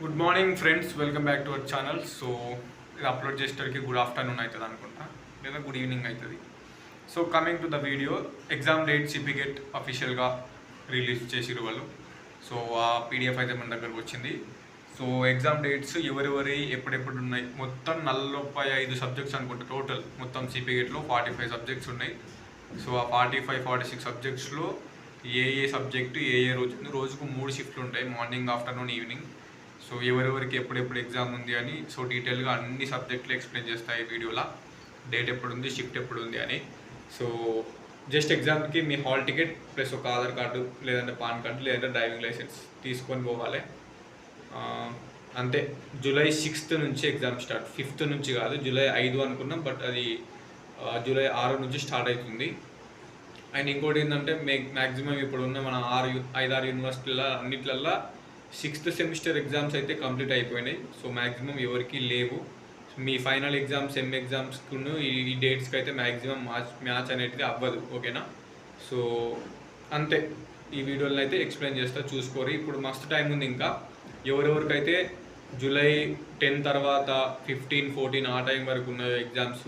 Good morning friends, welcome back to our channel. So ఇది upload చేసేటరికి good afternoon అవుతుంది అనుకుంటా, లేదా గుడ్ ఈవినింగ్ అవుతుంది. So coming to the video, exam date సిపిగెట్ అఫీషియల్గా release చేసిరు వాళ్ళు. సో ఆ పీడిఎఫ్ అయితే మన దగ్గరకు వచ్చింది. సో ఎగ్జామ్ డేట్స్ ఎవరెవరి ఎప్పుడెప్పుడు ఉన్నాయి, మొత్తం 45 సబ్జెక్ట్స్ అనుకుంటా టోటల్. మొత్తం సిపిగెట్లో 45 సబ్జెక్ట్స్ ఉన్నాయి. సో ఆ 46 సబ్జెక్ట్స్లో ఏ సబ్జెక్టు ఏ రోజు రోజుకు 3 షిఫ్ట్లు ఉంటాయి, మార్నింగ్, ఆఫ్టర్నూన్, ఈవినింగ్. సో ఎవరెవరికి ఎప్పుడెప్పుడు ఎగ్జామ్ ఉంది అని సో డీటెయిల్గా అన్ని సబ్జెక్టులు ఎక్స్ప్లెయిన్ చేస్తాయి వీడియోలో. డేట్ ఎప్పుడు ఉంది, షిఫ్ట్ ఎప్పుడు ఉంది అని. సో జస్ట్ ఎగ్జామ్కి మీ హాల్ టికెట్ ప్లస్ ఒక ఆధార్ కార్డు, లేదంటే పాన్ కార్డు, లేదంటే డ్రైవింగ్ లైసెన్స్ తీసుకొని పోవాలి. అంతే. జూలై 6th నుంచి ఎగ్జామ్ స్టార్ట్, 5th నుంచి కాదు, జూలై 5 అనుకున్నాం, బట్ అది జూలై 6 నుంచి స్టార్ట్ అవుతుంది. అండ్ ఇంకోటి ఏంటంటే మ్యాక్సిమం ఇప్పుడు ఉన్న మన 5-6 యూనివర్సిటీల అన్నిట్లల్లో 6th సెమిస్టర్ ఎగ్జామ్స్ అయితే కంప్లీట్ అయిపోయినాయి. సో మ్యాక్సిమం ఎవరికి లేవు. మీ ఫైనల్ ఎగ్జామ్స్, సెమ్ ఎగ్జామ్స్కును ఈ డేట్స్కి అయితే మ్యాక్సిమం మ్యాచ్ అనేది అవ్వదు. ఓకేనా? సో అంతే. ఈ వీడియోలో అయితే ఎక్స్ప్లెయిన్ చేస్తా, చూసుకోరు. ఇప్పుడు మస్తు టైం ఉంది. ఇంకా ఎవరెవరికైతే జూలై 10 తర్వాత 15, 14 ఆ టైం వరకు ఉన్న ఎగ్జామ్స్,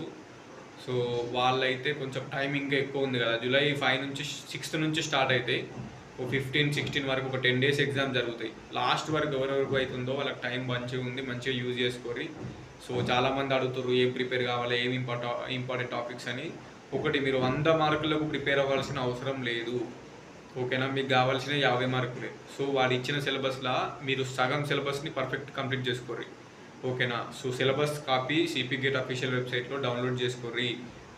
సో వాళ్ళైతే కొంచెం టైం ఇంకా ఎక్కువ ఉంది కదా. జూలై 5 నుంచి 6th నుంచి స్టార్ట్ అవుతాయి. 15, 16 వరకు ఒక 10 days ఎగ్జామ్ జరుగుతాయి. లాస్ట్ వరకు ఎవరెవరికి అవుతుందో వాళ్ళకి టైం మంచిగా ఉంది, మంచిగా యూజ్ చేసుకోరి. సో చాలామంది అడుగుతారు ఏం ప్రిపేర్ కావాలి, ఏం ఇంపార్టెంట్ టాపిక్స్ అని. ఒకటి, మీరు 100 మార్కులకు ప్రిపేర్ అవ్వాల్సిన అవసరం లేదు. ఓకేనా? మీకు కావాల్సిన 50 మార్కులే. సో వాడు ఇచ్చిన సిలబస్లా మీరు సగం సిలబస్ని పర్ఫెక్ట్ కంప్లీట్ చేసుకోరి. ఓకేనా? సో సిలబస్ కాపీ సిపిగెట్ అఫీషియల్ వెబ్సైట్లో డౌన్లోడ్ చేసుకోరి.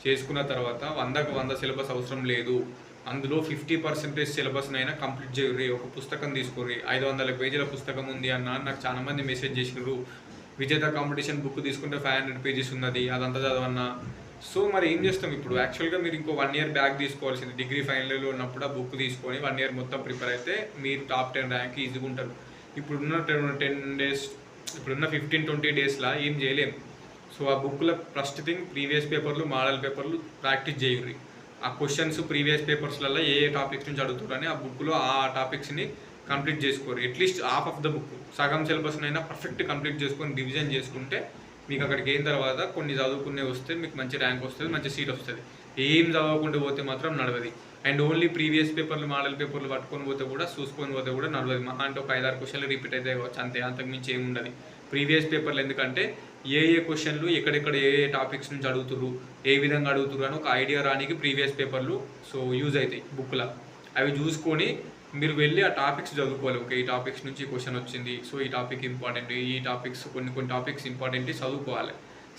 చేసుకున్న తర్వాత 100కు 100 సిలబస్ అవసరం లేదు. అందులో 50% సిలబస్నైనా కంప్లీట్ చేయరు. ఒక పుస్తకం తీసుకోరి. 500 పేజీల పుస్తకం ఉంది అన్న నాకు చాలామంది మెసేజ్ చేసినారు. విజేత కాంపిటీషన్ బుక్ తీసుకుంటే 500 పేజెస్ ఉన్నది, అదంతా చదవన్నా. సో మరి ఏం చేస్తాం ఇప్పుడు? యాక్చువల్గా మీరు ఇంకో 1 year బ్యాక్ తీసుకోవాల్సింది. డిగ్రీ ఫైనల్ ఇయర్లో ఉన్నప్పుడు ఆ బుక్ తీసుకొని 1 year మొత్తం ప్రిపేర్ అయితే మీరు టాప్ 10 ర్యాంక్ ఈజీగా ఉంటారు. ఇప్పుడున్న 10 days, ఇప్పుడున్న 15-20 daysలో ఏం చేయలేం. సో ఆ బుక్లో ఫస్ట్ థింగ్ ప్రీవియస్ పేపర్లు, మోడల్ పేపర్లు ప్రాక్టీస్ చేయరు. ఆ క్వశ్చన్స్ ప్రీవియస్ పేపర్స్లలో ఏ టాపిక్స్ నుంచి అడుగుతారని ఆ బుక్లో ఆ టాపిక్స్ని కంప్లీట్ చేసుకోరు. At least half of the book, సగం సిలబస్నైనా పర్ఫెక్ట్ కంప్లీట్ చేసుకొని రివిజన్ చేసుకుంటే మీకు అక్కడికి అయిన తర్వాత కొన్ని చదువుకునే వస్తే మీకు మంచి ర్యాంక్ వస్తుంది, మంచి సీట్ వస్తుంది. ఏం చదవకుండా పోతే మాత్రం నడవది. అండ్ ఓన్లీ ప్రీవియస్ పేపర్లు, మోడల్ పేపర్లు పట్టుకొని పోతే కూడా, చూసుకొని పోతే కూడా నడవది. మహా అంటే ఒక 5-6 క్వశ్చన్లు రిపీట్ అయితే కావచ్చు, అంతే. అంతకుమించి ఏమి ఉండదు ప్రీవియస్ పేపర్లు. ఎందుకంటే ఏ క్వశ్చన్లు ఎక్కడెక్కడ ఏ టాపిక్స్ నుంచి అడుగుతురు, ఏ విధంగా అడుగుతురు అని ఒక ఐడియా రానికి ప్రీవియస్ పేపర్లు సో యూజ్ అవుతాయి బుక్లో. అవి చూసుకొని మీరు వెళ్ళి ఆ టాపిక్స్ చదువుకోవాలి. ఓకే, ఈ టాపిక్స్ నుంచి క్వశ్చన్ వచ్చింది, సో ఈ టాపిక్ ఇంపార్టెంట్, ఈ టాపిక్స్ కొన్ని టాపిక్స్ ఇంపార్టెంట్ చదువుకోవాలి.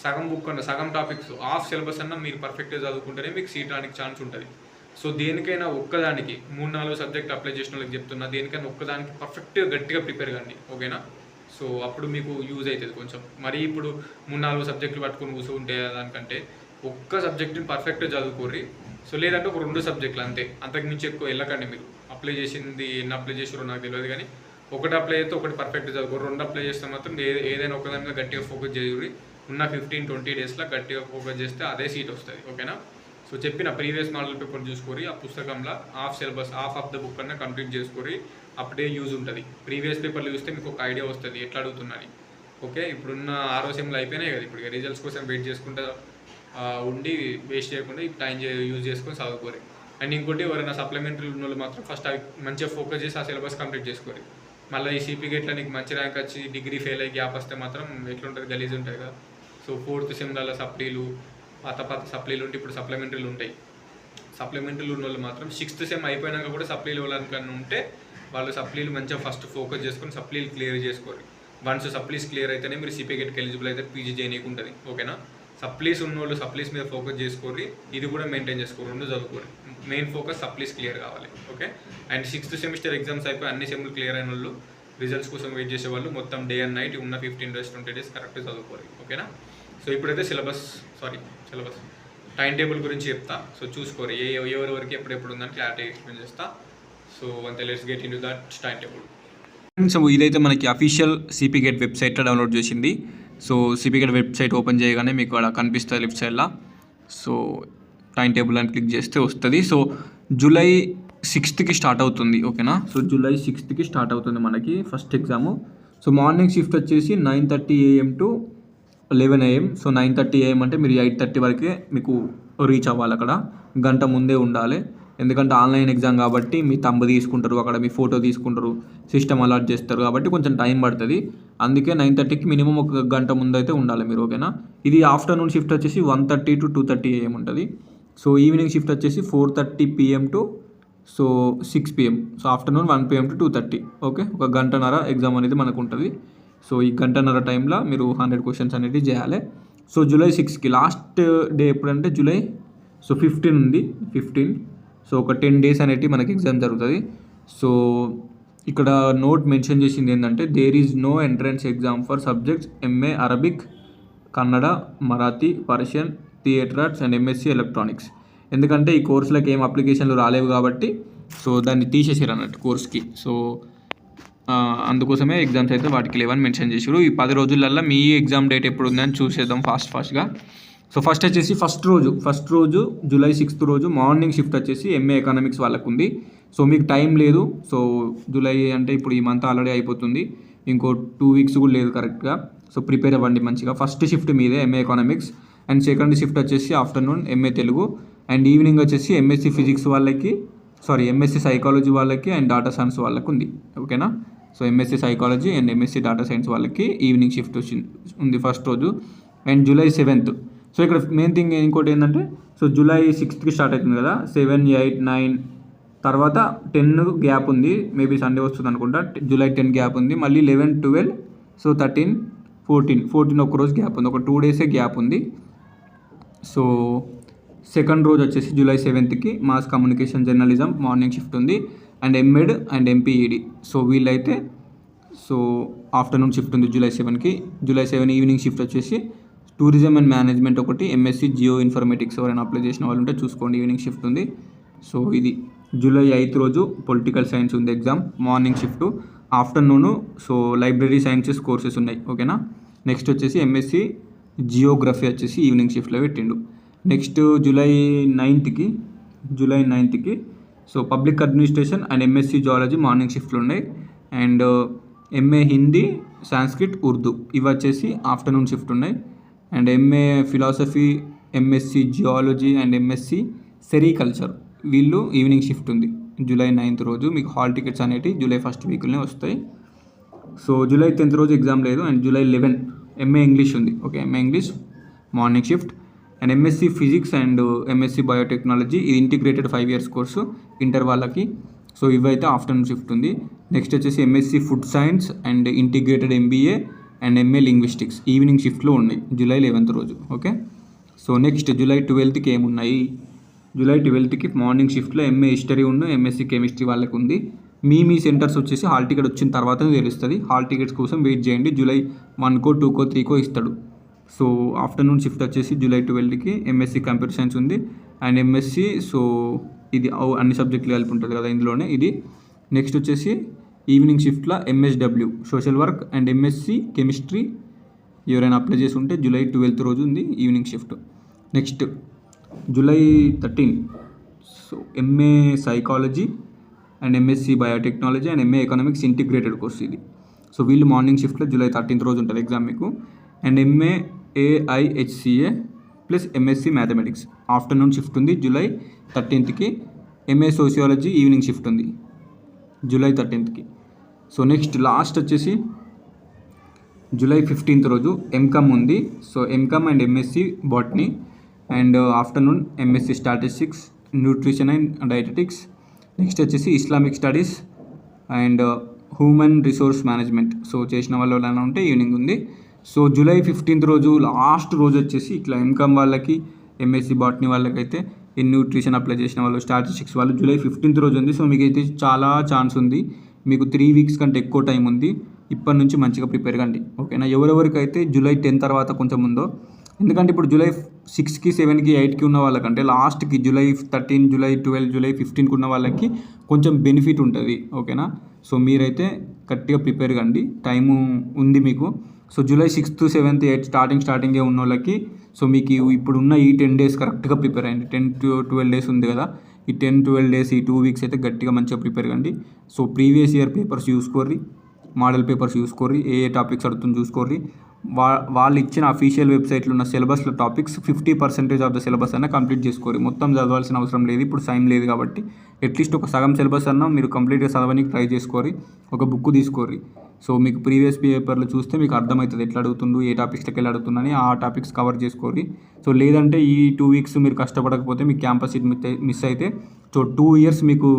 సగం బుక్ అన్న, సగం టాపిక్స్, హాఫ్ సిలబస్ అన్న మీరు పర్ఫెక్ట్గా చదువుకుంటేనే మీకు సీట్ రానికి ఛాన్స్ ఉంటుంది. సో దేనికైనా ఒక్కదానికి 3-4 సబ్జెక్ట్ అప్లై చేసిన వాళ్ళకి చెప్తున్నా, దేనికైనా ఒక్కదానికి పర్ఫెక్ట్గా గట్టిగా ప్రిపేర్ కండి. ఓకేనా? సో అప్పుడు మీకు యూజ్ అవుతుంది కొంచెం. మరి ఇప్పుడు 3-4 సబ్జెక్టులు పట్టుకొని కూర్చుంటే దానికంటే ఒక్క సబ్జెక్ట్ని పర్ఫెక్ట్గా చదువుకోర్రి. సో లేదంటే ఒక 2 సబ్జెక్టులు అంతే, అంతకుమించి ఎక్కువ వెళ్ళకండి. మీరు అప్లై చేసింది ఎన్ని అప్లై చేసారో నాకు తెలియదు, కానీ ఒకటి అప్లై చేస్తే ఒకటి పర్ఫెక్ట్గా చదువుకోరు. 2 అప్లై చేస్తే మాత్రం ఏదైనా ఒకదాని మీద గట్టిగా ఫోకస్ చేయరు. ఉన్న 15-20 daysలో గట్టిగా ఫోకస్ చేస్తే అదే సీట్ వస్తుంది. ఓకేనా? సో చెప్పిన ప్రీవియస్ మోడల్ పేపర్ చూసుకొని ఆ పుస్తకంలో half syllabus, half of the book అన్న కంప్లీట్ చేసుకొని అప్పుడే యూజ్ ఉంటుంది. ప్రీవియస్ పేపర్లు చూస్తే మీకు ఒక ఐడియా వస్తుంది ఎట్లా అడుగుతున్నది. ఓకే, ఇప్పుడున్న 6వ సెమ్లు అయిపోయినాయి కదా, ఇప్పుడు రిజల్ట్స్ కోసం వెయిట్ చేసుకుంటా ఉండి వేస్ట్ చేయకుండా ఈ టైం యూజ్ చేసుకొని చదువుకోరు. అండ్ ఇంకోటి, ఎవరైనా సప్లిమెంటరీ ఉన్న వాళ్ళు మాత్రం ఫస్ట్ అవి మంచిగా ఫోకస్ చేసి ఆ సిలబస్ కంప్లీట్ చేసుకోరు. మళ్ళీ ఈ సిపిగెట్లో నీకు మంచి ర్యాంక్ వచ్చి డిగ్రీ ఫెయిల్ అయ్యి గ్యాప్ వస్తే మాత్రం ఎట్లుంటుంది, గలీజ్ ఉంటుంది కదా. సో 4th సెమ్లలో సప్లీలు, పాత సప్లీలు ఉంటే ఇప్పుడు సప్లిమెంటరీలు ఉంటాయి. సప్లిమెంటరీలు ఉన్న వాళ్ళు మాత్రం 6th సెమ్ అయిపోయినాక కూడా సప్లీలు ఇవ్వాలనుకన్నా ఉంటే వాళ్ళు సప్లీలు మంచిగా ఫస్ట్ ఫోకస్ చేసుకొని సప్లీలు క్లియర్ చేసుకోరు. వన్స్ సప్లీస్ క్లియర్ అయితేనే మీరు సిపిగెట్కి ఎలిజిబుల్ అయితే పీజీ చేయనీకి ఉంటుంది. ఓకేనా? సప్లీస్ ఉన్న వాళ్ళు సప్లీస్ మీద ఫోకస్ చేసుకోరి, ఇది కూడా మెయింటైన్ చేసుకోరు, 2 చదువుకోరు. మెయిన్ ఫోకస్ సప్లీస్ క్లియర్ కావాలి. Okay. And 6th semester exams అయిపోయి అన్ని సెమ్లు క్లియర్ అయిన వాళ్ళు, రిజల్ట్స్ కోసం వెయిట్ చేసే వాళ్ళు మొత్తం డే అండ్ నైట్ ఉన్న 15 days 20 days కరెక్ట్గా చదువుకోరు. ఓకేనా? సో ఇప్పుడైతే సిలబస్ టైం టేబుల్ గురించి చెప్తా. సో చూసుకోరు ఎవరెవరికి ఎప్పుడెప్పుడు ఉందని క్లారిటీ ఎక్స్ప్లెయిన్ చేస్తా. సో అంతే, let's get in to that time table. So ఇదైతే మనకి అఫీషియల్ సిపిగెట్ వెబ్సైట్లో డౌన్లోడ్ చేసింది. సో సిపిగెట్ వెబ్సైట్ ఓపెన్ చేయగానే మీకు అలా కనిపిస్తుంది లెఫ్ట్ సైడ్లో. సో టైం టేబుల్ అని క్లిక్ చేస్తే వస్తుంది. సో జూలై 6th స్టార్ట్ అవుతుంది. ఓకేనా? సో జూలై 6th స్టార్ట్ అవుతుంది మనకి first exam. So morning shift వచ్చేసి 9:30 AM to 11 AM. So 9:30 AM అంటే మీరు 8:30 వరకే మీకు రీచ్ అవ్వాలి, అక్కడ గంట ముందే ఉండాలి. ఎందుకంటే ఆన్లైన్ ఎగ్జామ్ కాబట్టి మీ తంబు తీసుకుంటారు, అక్కడ మీ ఫోటో తీసుకుంటారు, సిస్టమ్ అలాట్ చేస్తారు కాబట్టి కొంచెం టైం పడుతుంది. అందుకే 9:30కి మినిమం ఒక గంట ముందు అయితే ఉండాలి మీరు, ఓకేనా. ఇది ఆఫ్టర్నూన్ షిఫ్ట్ వచ్చేసి 1:30 to 2:30 AM ఉంటుంది. సో ఈవినింగ్ షిఫ్ట్ వచ్చేసి 4:30 PM to 6 PM. So afternoon 1 PM to 2:30. Okay, ఒక గంటన్నర ఎగ్జామ్ అనేది మనకు ఉంటుంది. సో ఈ గంటన్నర టైంలో మీరు 100 క్వశ్చన్స్ అనేది చేయాలి. సో July 6కి లాస్ట్ డే ఎప్పుడంటే July 15 ఉంది, 15. సో ఒక 10 days అనేటివి మనకి ఎగ్జామ్ జరుగుతుంది. సో ఇక్కడ నోట్ మెన్షన్ చేసింది ఏంటంటే there is no entrance exam for subjects MA Arabic, Kannada, Marathi, Persian, theatre arts and MSc electronics. ఎందుకంటే ఈ కోర్సులకు ఏం అప్లికేషన్లు రాలేవు కాబట్టి సో దాన్ని తీసేసారు అన్నట్టు కోర్స్కి. సో అందుకోసమే ఎగ్జామ్స్ అయితే వాటికి లేవని మెన్షన్ చేసారు. ఈ 10 రోజులల్లో మీ ఎగ్జామ్ డేట్ ఎప్పుడు ఉందని చూసేద్దాం ఫాస్ట్గా. సో ఫస్ట్ వచ్చేసి ఫస్ట్ రోజు July 6th రోజు మార్నింగ్ షిఫ్ట్ వచ్చేసి MA ఎకనామిక్స్ వాళ్ళకు ఉంది. సో మీకు టైం లేదు. సో జూలై అంటే ఇప్పుడు ఈ మంత్ ఆల్రెడీ అయిపోతుంది, ఇంకో 2 weeks కూడా లేదు కరెక్ట్గా. సో ప్రిపేర్ అవ్వండి మంచిగా. ఫస్ట్ షిఫ్ట్ మీదే MA economics, and second shift వచ్చేసి afternoon MA Telugu, and evening వచ్చేసి MSc ఫిజిక్స్ వాళ్ళకి, MSc సైకాలజీ వాళ్ళకి అండ్ డాటా సైన్స్ వాళ్ళకి ఉంది, ఓకేనా. So MSc psychology and MSc data science వాళ్ళకి ఈవినింగ్ షిఫ్ట్ ఉంది ఫస్ట్ రోజు. And July 7th. సో ఇక్కడ మెయిన్ థింగ్ ఇంకోటి ఏంటంటే సో July 6th స్టార్ట్ అవుతుంది కదా, 7, 8, 9 తర్వాత 10 గ్యాప్ ఉంది, మేబీ సండే వస్తుంది అనుకుంటా. July 10 గ్యాప్ ఉంది, మళ్ళీ 11, 12, సో 13, 14 ఒక్కరోజు గ్యాప్ ఉంది, ఒక 2 days గ్యాప్ ఉంది. సో సెకండ్ రోజు వచ్చేసి July 7th mass communication journalism morning shift ఉంది, and MEd and MPED. So వీళ్ళైతే సో ఆఫ్టర్నూన్ షిఫ్ట్ ఉంది July 7కి. July 7 ఈవినింగ్ షిఫ్ట్ వచ్చేసి టూరిజం అండ్ మేనేజ్మెంట్ ఒకటి, MSc జియో ఇన్ఫర్మేటిక్స్ ఎవరైనా అప్లై చేసిన వాళ్ళు ఉంటే చూసుకోండి, ఈవినింగ్ షిఫ్ట్ ఉంది. సో ఇది July 8th రోజు పొలిటికల్ సైన్స్ ఉంది exam, morning shift. Afternoon so library sciences courses ఉన్నాయి, ఓకేనా. నెక్స్ట్ వచ్చేసి MSc జియోగ్రఫీ వచ్చేసి ఈవినింగ్ షిఫ్ట్లో పెట్టిండు. Next July 9th so public administration and MSc geology morning షిఫ్ట్లు ఉన్నాయి, and MA Hindi, Sanskrit, Urdu ఇవి వచ్చేసి ఆఫ్టర్నూన్ షిఫ్ట్ ఉన్నాయి. And MA philosophy, MSc geology and MSc sericulture వీళ్ళు ఈవినింగ్ షిఫ్ట్ ఉంది July 9th రోజు. మీకు హాల్ టికెట్స్ అనేవి July 1st వీక్లోనే వస్తాయి. సో July 10th రోజు ఎగ్జామ్ లేదు. అండ్ July 11 MA ఇంగ్లీష్ ఉంది, okay, MA English morning shift. And MSc physics and MSc biotechnology ఇది ఇంటిగ్రేటెడ్ 5 years కోర్సు ఇంటర్ వాళ్ళకి. సో ఇవైతే ఆఫ్టర్నూన్ షిఫ్ట్ ఉంది. నెక్స్ట్ వచ్చేసి MSc food science and integrated MBA and MA linguistics evening షిఫ్ట్లో ఉన్నాయి July 11th రోజు, okay. So next July 12th ఏమున్నాయి, July 12th morning షిఫ్ట్లో MA హిస్టరీ ఉన్న MSc కెమిస్ట్రీ వాళ్ళకి ఉంది. మీ సెంటర్స్ వచ్చేసి హాల్ టికెట్ వచ్చిన తర్వాతనే తెలుస్తుంది. హాల్ టికెట్స్ కోసం వెయిట్ చేయండి, July 1కో 2కో 3కో ఇస్తాడు. సో ఆఫ్టర్నూన్ షిఫ్ట్ వచ్చేసి July 12కి MSc కంప్యూటర్ సైన్స్ ఉంది, అండ్ MSc సో ఇది అన్ని సబ్జెక్టులు కలిపి ఉంటుంది కదా ఇందులోనే ఇది. నెక్స్ట్ వచ్చేసి ఈవినింగ్ షిఫ్ట్లో MSW social work and MSc chemistry ఎవరైనా అప్లై చేసి ఉంటే July 12th రోజు ఉంది evening shift. Next July 13 so MA psychology and MSc biotechnology and MA economics integrated course ఇది. సో వీళ్ళు మార్నింగ్ షిఫ్ట్లో July 13th రోజు ఉంటుంది ఎగ్జామ్ మీకు. And MA AIHCA plus MSc mathematics afternoon shift ఉంది July 13th. MA sociology evening shift ఉంది July 13th. So next last వచ్చేసి July 15th రోజు MCOM ఉంది. So MCOM and MSc botany and afternoon MSc statistics, nutrition and dietetics. Next వచ్చేసి Islamic studies and human resource management. So చేసిన వాళ్ళు ఎలా ఉంటే evening ఉంది. సో July 15th రోజు లాస్ట్ రోజు వచ్చేసి ఇట్లా MCOM వాళ్ళకి, MSc బాటనీ వాళ్ళకైతే, న్యూట్రిషన్ అప్లై చేసిన వాళ్ళు, స్టాటిస్టిక్స్ వాళ్ళు July 15th రోజు ఉంది. సో మీకు అయితే చాలా ఛాన్స్ ఉంది, మీకు 3 weeks కంటే ఎక్కువ టైం ఉంది. ఇప్పటి నుంచి మంచిగా ప్రిపేర్ కండి, ఓకేనా. ఎవరెవరికైతే July 10 తర్వాత కొంచెం ఉందో, ఎందుకంటే ఇప్పుడు July 6కి 7కి 8కి ఉన్న వాళ్ళకంటే లాస్ట్కి July 13, July 12, July 15కి ఉన్న వాళ్ళకి కొంచెం బెనిఫిట్ ఉంటుంది, ఓకేనా. సో మీరైతే గట్టిగా ప్రిపేర్ కండి, టైము ఉంది మీకు. So July 6th, 7th, 8th స్టార్టింగే ఉన్న వాళ్ళకి సో మీకు ఇప్పుడున్న ఈ 10 days కరెక్ట్గా ప్రిపేర్ అయ్యండి. 10 to 12 days ఉంది కదా, ఈ 10-12 days ఈ 2 weeks అయితే గట్టిగా మంచిగా ప్రిపేర్ కండి. సో ప్రీవియస్ ఇయర్ పేపర్స్ చూసుకోర్రి, మోడల్ పేపర్స్ చూసుకోర్రి, ఏ టాపిక్స్ అడుగుతుంది చూసుకోర్రి. వాళ్ళు ఇచ్చిన అఫీషియల్ వెబ్సైట్లో ఉన్న సిలబస్లో టాపిక్స్ 50% ఆఫ్ ద సిలబస్ అన్న కంప్లీట్ చేసుకోరు. మొత్తం చదవాల్సిన అవసరం లేదు, ఇప్పుడు టైం లేదు కాబట్టి అట్లీస్ట్ ఒక సగం సిలబస్ అన్నా మీరు కంప్లీట్గా చదవడానికి ట్రై చేసుకోరి. ఒక బుక్ తీసుకోర్రి. సో మీకు ప్రీవియస్ పేపర్లు చూస్తే మీకు అర్థమవుతుంది ఎట్లా అడుగుతుండు, ఏ టాపిక్స్కి వెళ్ళి అడుగుతుందని ఆ టాపిక్స్ కవర్ చేసుకోరి. సో లేదంటే ఈ 2 వీక్స్ మీరు కష్టపడకపోతే మీకు క్యాంపస్ సీట్ మిస్ అయితే సో 2 ఇయర్స్ మీకు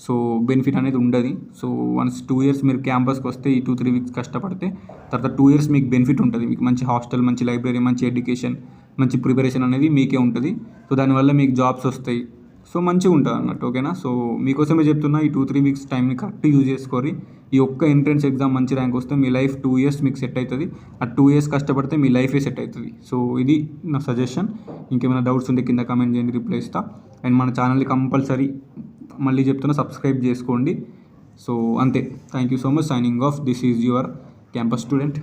సో బెనిఫిట్ అనేది ఉండదు. సో వన్స్ 2 ఇయర్స్ మీరు క్యాంపస్కి వస్తే ఈ 2-3 వీక్స్ కష్టపడితే తర్వాత 2 ఇయర్స్ మీకు బెనిఫిట్ ఉంటుంది. మీకు మంచి హాస్టల్, మంచి లైబ్రరీ, మంచి ఎడ్యుకేషన్, మంచి ప్రిపరేషన్ అనేది మీకే ఉంటుంది. సో దానివల్ల మీకు జాబ్స్ వస్తాయి. సో మంచిగా ఉంటుంది అన్నట్టు, ఓకేనా. సో మీకోసమే చెప్తున్నా, ఈ 2-3 వీక్స్ టైంని కరెక్ట్ యూజ్ చేసుకోరి. ఈ ఒక్క ఎంట్రన్స్ ఎగ్జామ్ మంచి ర్యాంక్ వస్తే మీ లైఫ్ 2 ఇయర్స్ మీకు సెట్ అవుతుంది. ఆ 2 ఇయర్స్ కష్టపడితే మీ లైఫే సెట్ అవుతుంది. సో ఇది నా సజెషన్. ఇంకేమైనా డౌట్స్ ఉంటే కింద కామెంట్ చేయండి, రిప్లై ఇస్తా. అండ్ మన ఛానల్ని కంపల్సరీ మళ్ళీ చెప్తున్నా సబ్స్క్రైబ్ చేసుకోండి. సో అంతే. Thank you so much. Signing off. This is your campus student.